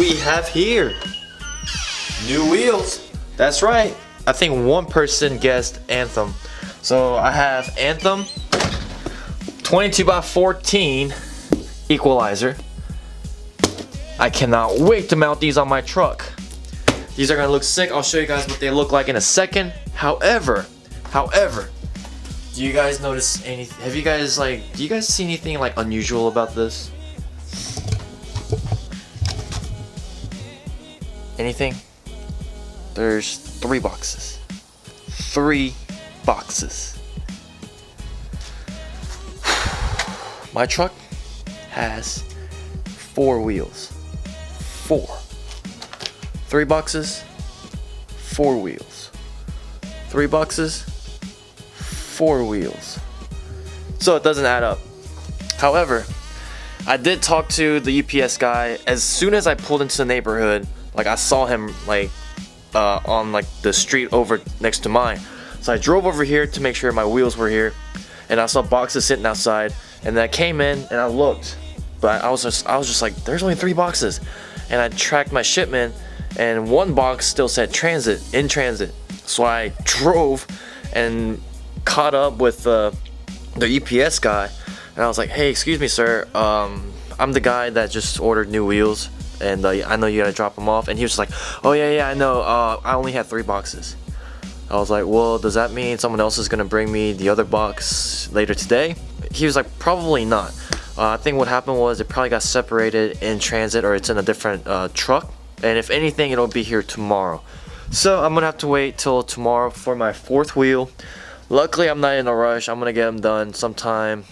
we have here? New wheels. That's right. I think one person guessed Anthem. So I have Anthem 22x14 equalizer. I cannot wait to mount these on my truck. These are gonna look sick. I'll show you guys what they look like in a second. However, do you guys notice anything? Do you guys see anything like unusual about this? Anything? There's 3 boxes. 3 boxes. My truck has 4 wheels. 4. 3 boxes, 4 wheels. 3 boxes, 4 wheels. So it doesn't add up. However, I did talk to the UPS guy. As soon as I pulled into the neighborhood, like I saw him on like the street over next to mine. So I drove over here to make sure my wheels were here, and I saw boxes sitting outside. And then I came in and I looked, but I was just like, there's only 3 boxes. And I tracked my shipment, and 1 box still said in transit. So I drove and caught up with the UPS guy, and I was like, hey, excuse me, sir, I'm the guy that just ordered new wheels, and I know you gotta drop them off. And he was just like, oh yeah, I know, I only had 3 boxes. I was like, well, does that mean someone else is gonna bring me the other box later today? He was like, probably not. I think what happened was it probably got separated in transit, or it's in a different truck, and if anything, it'll be here tomorrow. So I'm gonna have to wait till tomorrow for my 4th wheel. Luckily, I'm not in a rush. I'm gonna get them done sometime,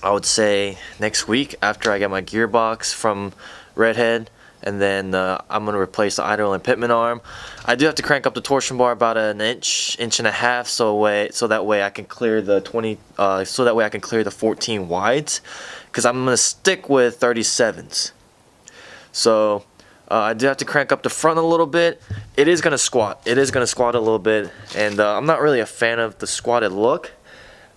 I would say next week, after I get my gearbox from Redhead, and then I'm gonna replace the idle and pitman arm. I do have to crank up the torsion bar about an inch and a half, so that way I can clear the 14 wides, because I'm gonna stick with 37s. So I do have to crank up the front a little bit. It is gonna squat. It is gonna squat a little bit, and I'm not really a fan of the squatted look.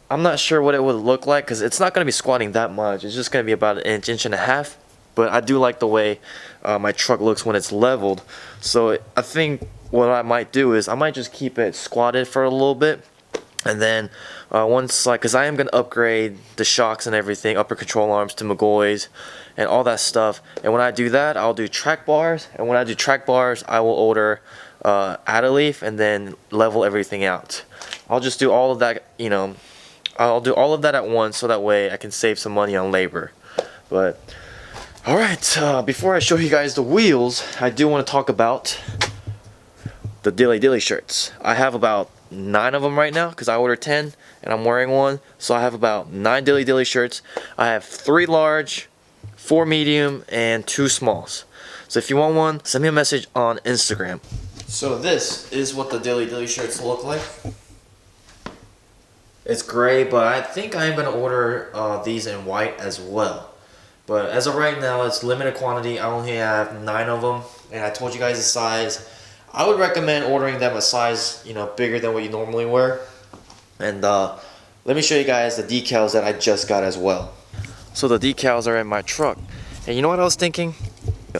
I'm not sure what it would look like, because it's not gonna be squatting that much. It's just gonna be about an inch and a half. But I do like the way my truck looks when it's leveled. So I think what I might do is I might just keep it squatted for a little bit, and then once, because I am going to upgrade the shocks and everything, upper control arms to McGaughy's and all that stuff. And when I do that, I'll do track bars, and when I do track bars, I will order Adeleaf and then level everything out. I'll just do all of that, I'll do all of that at once, so that way I can save some money on labor. But alright, before I show you guys the wheels, I do want to talk about the Dilly shirts. I have about 9 of them right now, because I ordered 10 and I'm wearing one. So I have about 9 Dilly shirts. I have 3 large, 4 medium, and 2 smalls. So if you want one, send me a message on Instagram. So this is what the Dilly shirts look like. It's gray, but I think I am going to order these in white as well. But as of right now, it's limited quantity. I only have 9 of them, and I told you guys the size. I would recommend ordering them a size, bigger than what you normally wear. And let me show you guys the decals that I just got as well. So the decals are in my truck. And you know what I was thinking?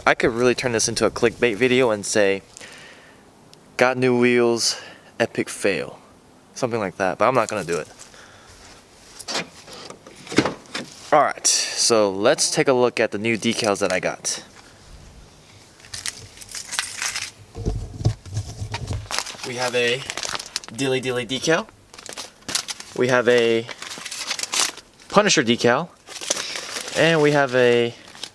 I could really turn this into a clickbait video and say, got new wheels, epic fail. Something like that, but I'm not gonna do it. Alright, so let's take a look at the new decals that I got. We have a Dilly decal. We have a Punisher decal. And we have a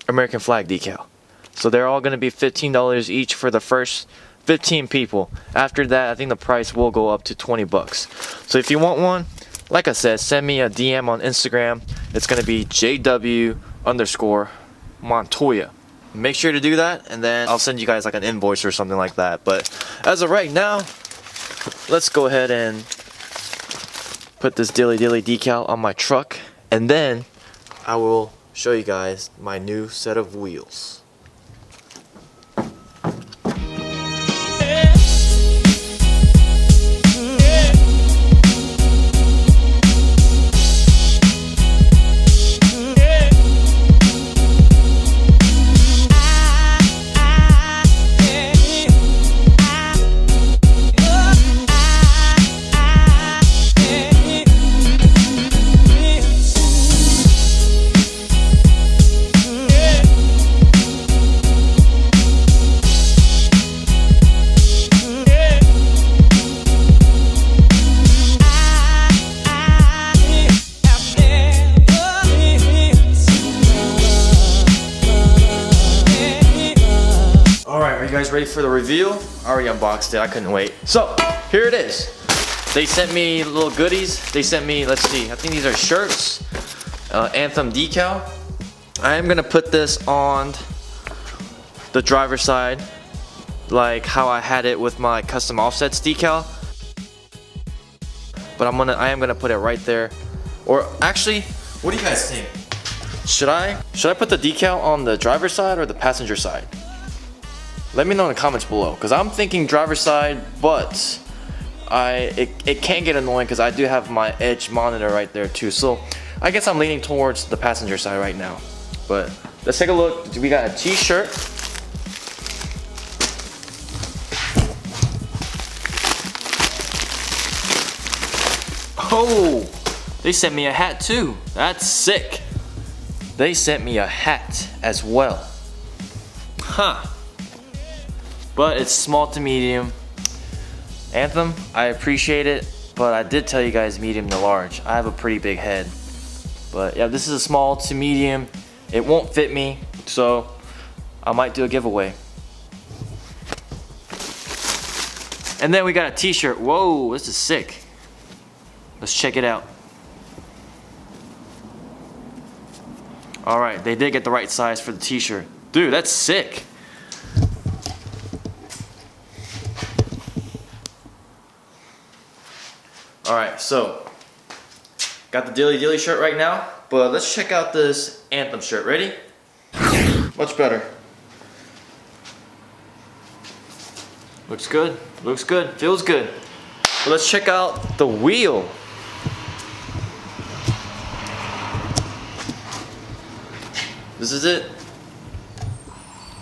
American flag decal. So they're all going to be $15 each for the first 15 people. After that, I think the price will go up to 20 bucks. So if you want one, like I said, send me a DM on Instagram. It's going to be JW_Montoya. Make sure to do that, and then I'll send you guys like an invoice or something like that. But as of right now, let's go ahead and put this Dilly decal on my truck, and then I will show you guys my new set of wheels. guys ready for the reveal? I already unboxed it, I couldn't wait. So, here it is. They sent me little goodies. They sent me, let's see, I think these are shirts, Anthem decal. I am gonna put this on the driver's side, like how I had it with my custom offsets decal. But I am gonna put it right there. Or actually, what do you guys think? Should I put the decal on the driver's side or the passenger side? Let me know in the comments below, because I'm thinking driver's side, but it can get annoying because I do have my edge monitor right there too. So I guess I'm leaning towards the passenger side right now. But let's take a look. We got a t-shirt. Oh, they sent me a hat too. That's sick. They sent me a hat as well. Huh. But it's small to medium. Anthem, I appreciate it, but I did tell you guys medium to large. I have a pretty big head. But yeah, this is a small to medium. It won't fit me, so I might do a giveaway. And then we got a t-shirt. Whoa, this is sick. Let's check it out. Alright, they did get the right size for the t-shirt. Dude, that's sick. Alright, so got the Dilly Dilly shirt right now, but let's check out this Anthem shirt. Ready? Much better. Looks good, looks good, feels good. But let's check out the wheel. This is it.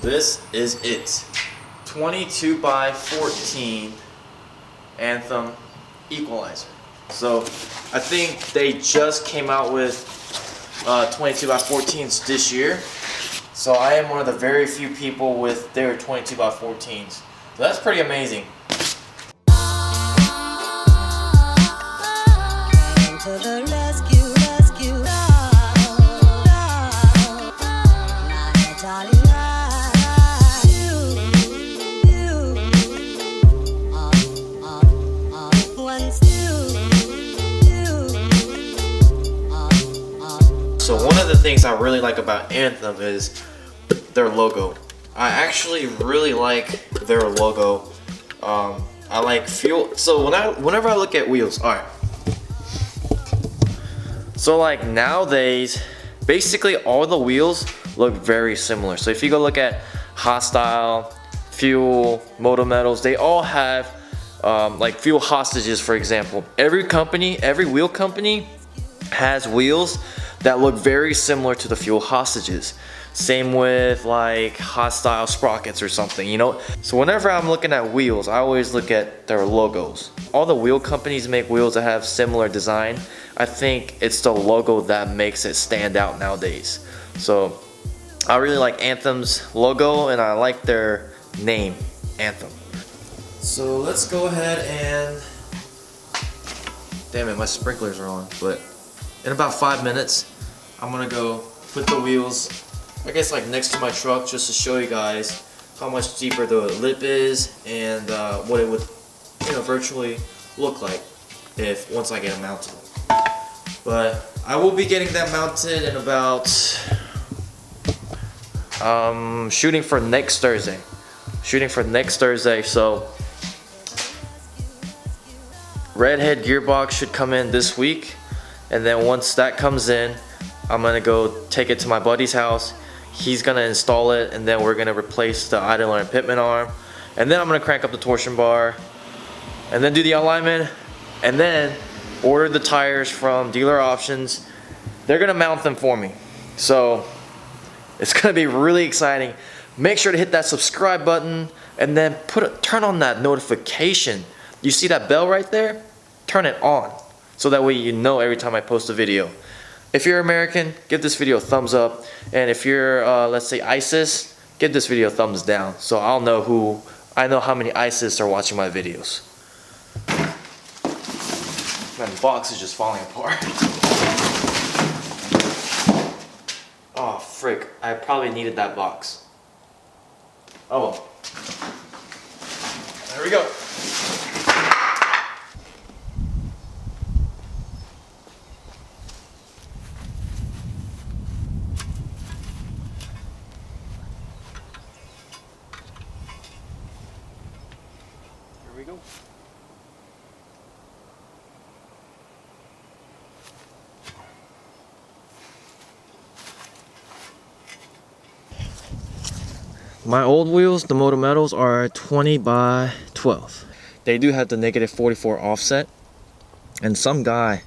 This is it. 22 by 14 Anthem equalizer. So I think they just came out with 22 by 14s this year. So I am one of the very few people with their 22 by 14s. So that's pretty amazing. So one of the things I really like about Anthem is their logo. I actually really like their logo. I like fuel. So whenever I look at wheels, all right. So like nowadays, basically all the wheels look very similar. So if you go look at Hostile, Fuel, Moto Metals, they all have like fuel hostages, for example. Every company, every wheel company has wheels that look very similar to the fuel hostages. Same with like Hostile sprockets or something, you know? So whenever I'm looking at wheels, I always look at their logos. All the wheel companies make wheels that have similar design. I think it's the logo that makes it stand out nowadays. So I really like Anthem's logo and I like their name, Anthem. So let's go ahead and, damn it, my sprinklers are on, but in about 5 minutes, I'm gonna go put the wheels, I guess like next to my truck, just to show you guys how much deeper the lip is and what it would, you know, virtually look like if once I get them mounted. But I will be getting them mounted in about shooting for next Thursday. So redhead gearbox should come in this week, and then once that comes in, I'm gonna go take it to my buddy's house. He's gonna install it, and then we're gonna replace the idler and pitman arm, and then I'm gonna crank up the torsion bar, and then do the alignment, and then order the tires from Dealer Options. They're gonna mount them for me, so it's gonna be really exciting. Make sure to hit that subscribe button, and then turn on that notification. You see that bell right there? Turn it on, so that way you know every time I post a video. If you're American, give this video a thumbs up, and if you're let's say ISIS, give this video a thumbs down, so I know how many ISIS are watching my videos. Man, the box is just falling apart. Oh frick, I probably needed that box. Oh well. we go. Here we go. My old wheels, the Moto Metals, are 20 by 12. They do have the negative 44 offset. And some guy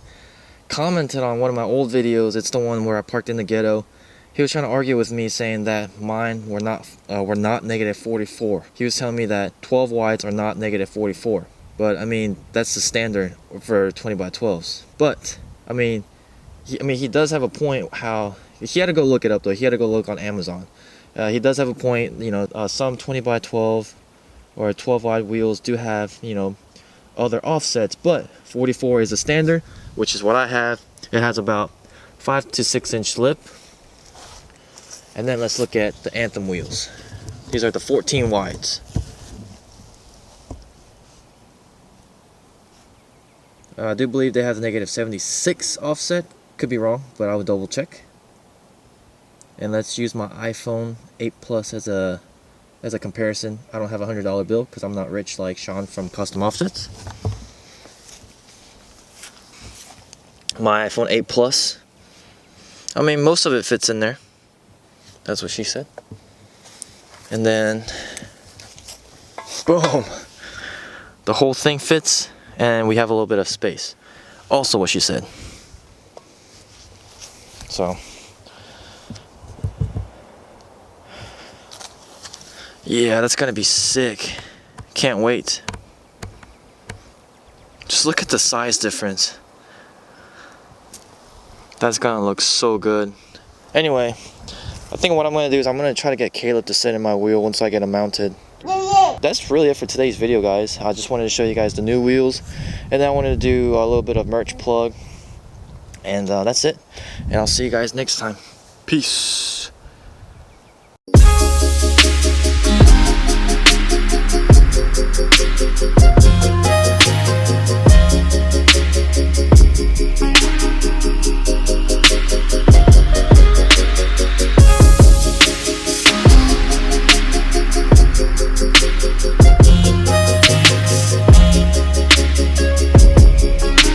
commented on one of my old videos. It's the one where I parked in the ghetto. He was trying to argue with me, saying that mine were not negative 44. He was telling me that 12 wides are not negative 44. But I mean, that's the standard for 20 by 12s. But I mean, he does have a point. How he had to go look it up though. He had to go look on Amazon. He does have a point. You know, some 20 by 12 or 12 wide wheels do have, you know, other offsets, but 44 is the standard, which is what I have. It has about 5 to 6 inch lip. And then let's look at the Anthem wheels. These are the 14 wides. I do believe they have the negative 76 offset. Could be wrong, but I will double check. And let's use my iPhone 8 Plus as a comparison. I don't have a $100 bill because I'm not rich like Sean from Custom Offsets. My iPhone 8 Plus. I mean, most of it fits in there. That's what she said. And then, boom. The whole thing fits, and we have a little bit of space. Also what she said. So, yeah, that's gonna be sick. Can't wait. Just look at the size difference. That's gonna look so good. Anyway, I think what I'm gonna do is I'm gonna try to get Caleb to sit in my wheel once I get him mounted. That's really it for today's video, guys. I just wanted to show you guys the new wheels, and then I wanted to do a little bit of merch plug, and that's it. And I'll see you guys next time. Peace.